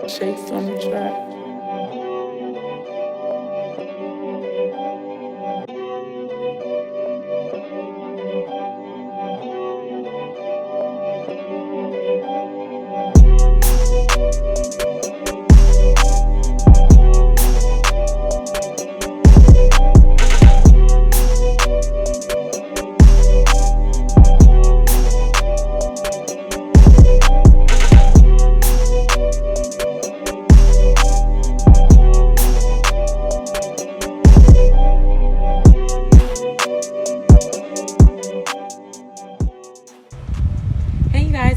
Shakes on the track.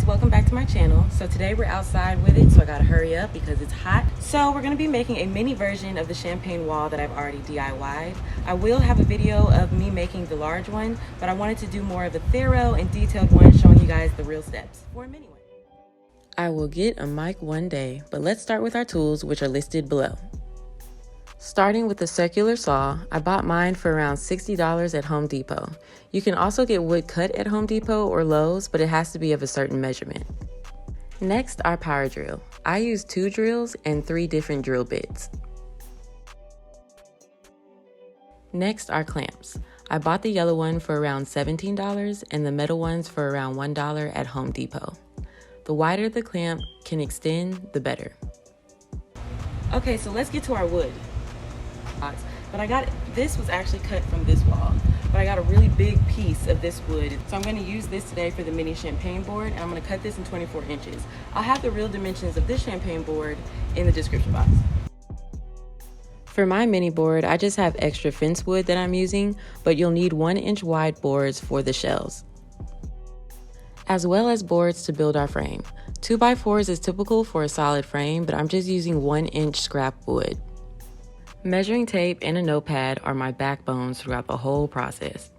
Welcome back to my channel. So today we're outside with it, so I gotta hurry up because it's hot. So we're gonna be making a mini version of the champagne wall that I've already DIY'd. I will have a video of me making the large one, but I wanted to do more of the thorough and detailed one showing you guys the real steps for a mini one. I will get a mic one day, but let's start with our tools, which are listed below. Starting with the circular saw, I bought mine for around $60 at Home Depot. You can also get wood cut at Home Depot or Lowe's, but it has to be of a certain measurement. Next, our power drill. I use 2 drills and 3 different drill bits. Next, our clamps. I bought the yellow one for around $17 and the metal ones for around $1 at Home Depot. The wider the clamp can extend, the better. Okay, so let's get to our wood. But this was actually cut from this wall, but I got a really big piece of this wood. So I'm going to use this today for the mini champagne board, and I'm going to cut this in 24 inches. I'll have the real dimensions of this champagne board in the description box. For my mini board, I just have extra fence wood that I'm using, but you'll need 1-inch wide boards for the shells, as well as boards to build our frame. 2x4s is typical for a solid frame, but I'm just using 1-inch scrap wood. Measuring tape and a notepad are my backbones throughout the whole process.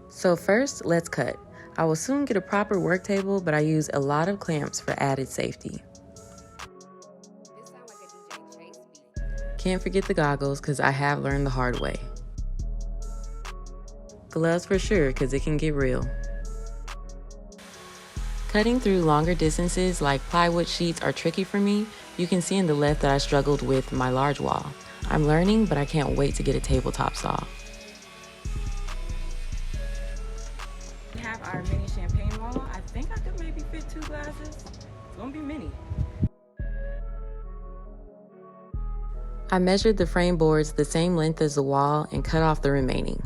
So first, let's cut. I will soon get a proper work table, but I use a lot of clamps for added safety. Can't forget the goggles, because I have learned the hard way. Gloves for sure, because it can get real. Cutting through longer distances like plywood sheets are tricky for me. You can see in the left that I struggled with my large wall. I'm learning, but I can't wait to get a tabletop saw. We have our mini champagne wall. I think I could maybe fit 2 glasses. It's gonna be mini. I measured the frame boards the same length as the wall and cut off the remaining.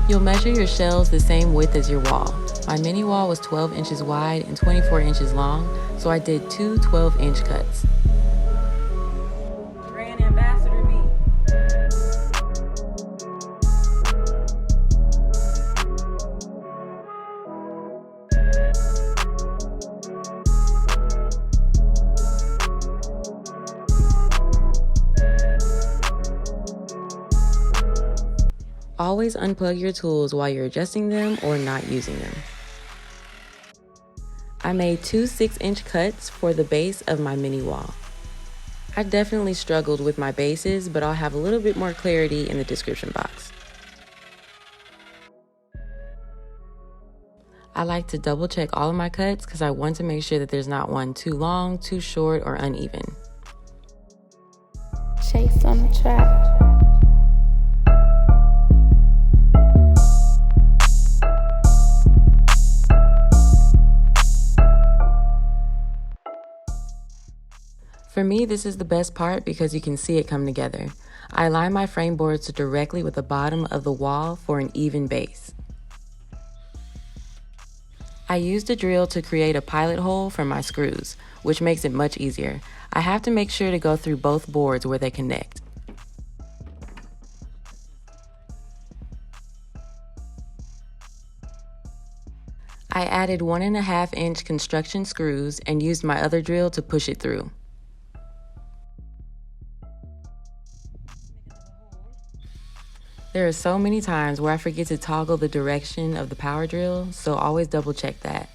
You'll measure your shelves the same width as your wall. My mini wall was 12 inches wide and 24 inches long, so I did 2 12-inch cuts. Brand ambassador me. Always unplug your tools while you're adjusting them or not using them. I made 2 6-inch cuts for the base of my mini wall. I definitely struggled with my bases, but I'll have a little bit more clarity in the description box. I like to double check all of my cuts because I want to make sure that there's not one too long, too short, or uneven. Shakes on the track. For me, this is the best part because you can see it come together. I align my frame boards directly with the bottom of the wall for an even base. I used a drill to create a pilot hole for my screws, which makes it much easier. I have to make sure to go through both boards where they connect. I added 1.5-inch construction screws and used my other drill to push it through. There are so many times where I forget to toggle the direction of the power drill, so always double check that.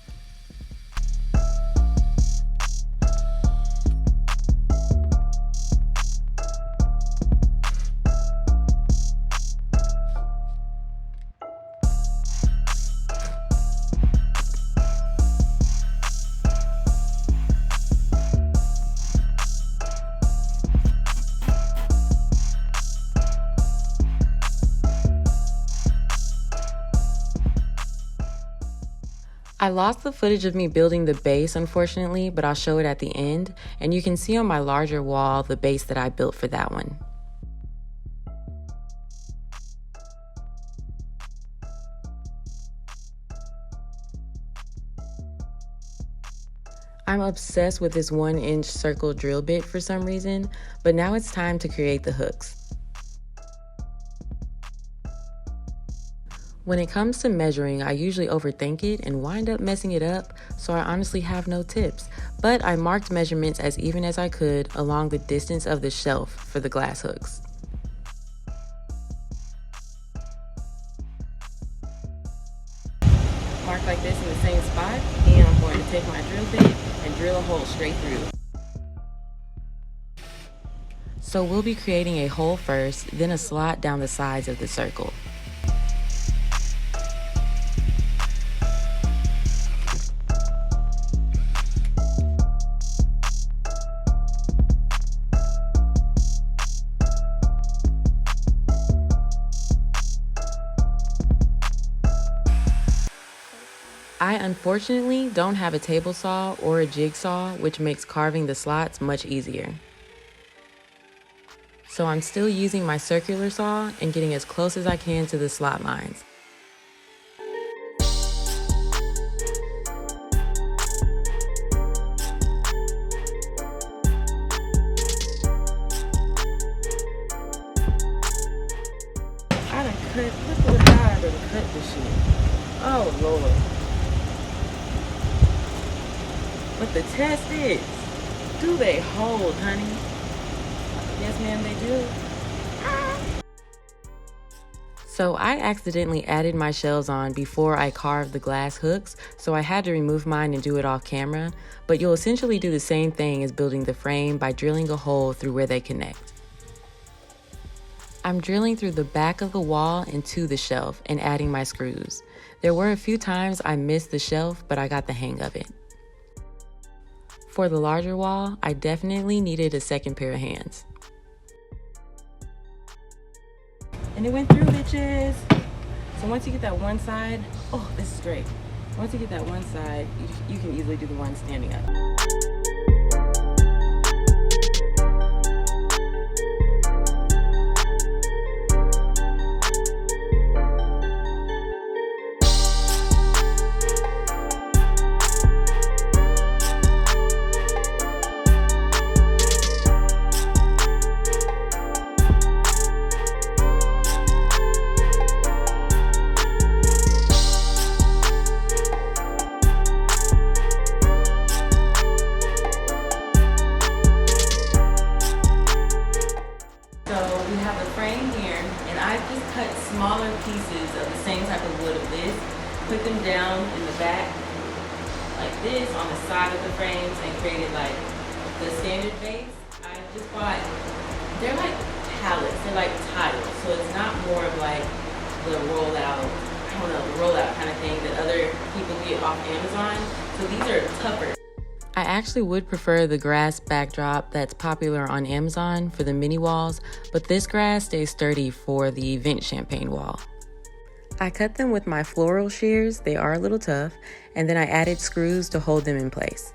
I lost the footage of me building the base, unfortunately, but I'll show it at the end, and you can see on my larger wall the base that I built for that one. I'm obsessed with this 1-inch circle drill bit for some reason, but now it's time to create the hooks. When it comes to measuring, I usually overthink it and wind up messing it up, so I honestly have no tips. But I marked measurements as even as I could along the distance of the shelf for the glass hooks. Marked like this in the same spot, and I'm going to take my drill bit and drill a hole straight through. So we'll be creating a hole first, then a slot down the sides of the circle. I unfortunately don't have a table saw or a jigsaw, which makes carving the slots much easier. So I'm still using my circular saw and getting as close as I can to the slot lines. I done cut, look at how I done cut this shit. Oh Lord. But the test is, do they hold, honey? Yes, ma'am, they do. So I accidentally added my shells on before I carved the glass hooks, so I had to remove mine and do it off camera, but you'll essentially do the same thing as building the frame by drilling a hole through where they connect. I'm drilling through the back of the wall and to the shelf and adding my screws. There were a few times I missed the shelf, but I got the hang of it. For the larger wall, I definitely needed a second pair of hands. And it went through, bitches. So once you get that one side, oh, this is straight. Once you get that one side, you can easily do the one standing up. Smaller pieces of the same type of wood of this, put them down in the back like this on the side of the frames and created like the standard base. I just bought, they're like pallets, they're like tiles, so it's not more of like the rollout, I don't know, the rollout kind of thing that other people get off Amazon. So these are tougher. I actually would prefer the grass backdrop that's popular on Amazon for the mini walls, but this grass stays sturdy for the vent champagne wall. I cut them with my floral shears, they are a little tough, and then I added screws to hold them in place.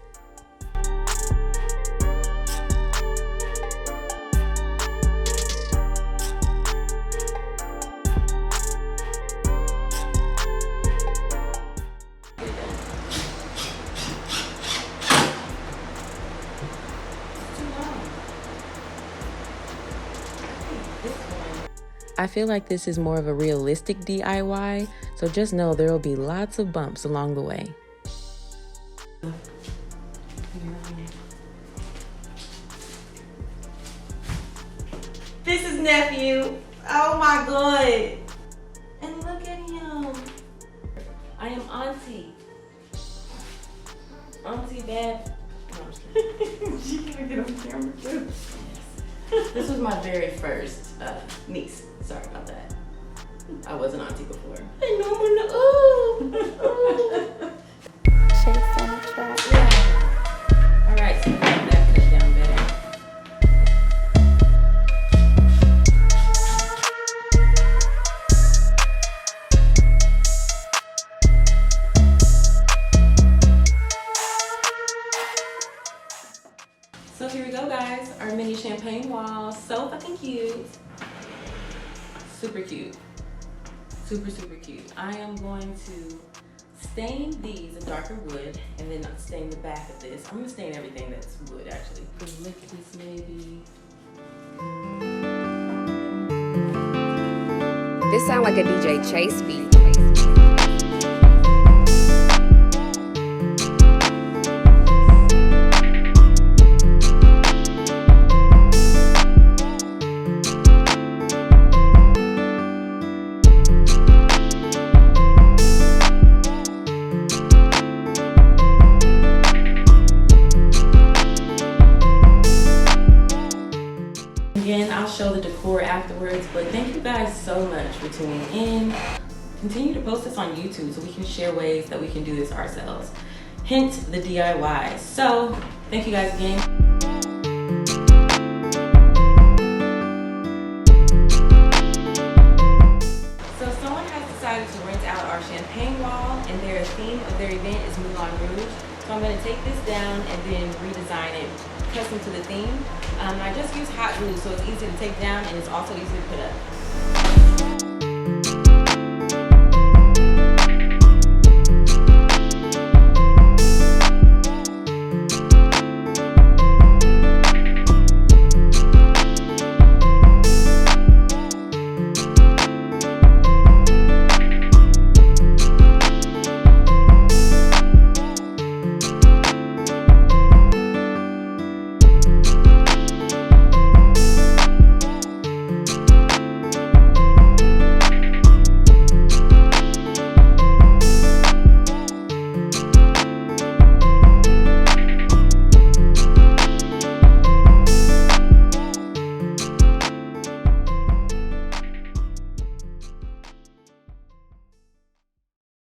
I feel like this is more of a realistic DIY, so just know there will be lots of bumps along the way. This is nephew. Oh my god. And look at him. I am auntie. Auntie Beth. No, I'm just kidding. She can't get on camera too. Yes. This was my very first niece. Sorry about that. I was an auntie before. I know I'm ooh. Chase on the track. Yeah. Alright, so we got that cut down better. So here we go, guys. Our mini champagne wall. So fucking cute. Super cute. Super, super cute. I am going to stain these a darker wood and then stain the back of this. I'm gonna stain everything that's wood actually. Lift this maybe. This sound like a DJ Chase beat. Again, I'll show the decor afterwards, but thank you guys so much for tuning in. Continue to post this on YouTube so we can share ways that we can do this ourselves. Hint, the DIYs. So, thank you guys again. So someone has decided to rent out our champagne wall, and their theme of their event is Moulin Rouge. So I'm going to take this down and then redesign it custom to the theme. I just use hot glue, so it's easy to take down and it's also easy to put up.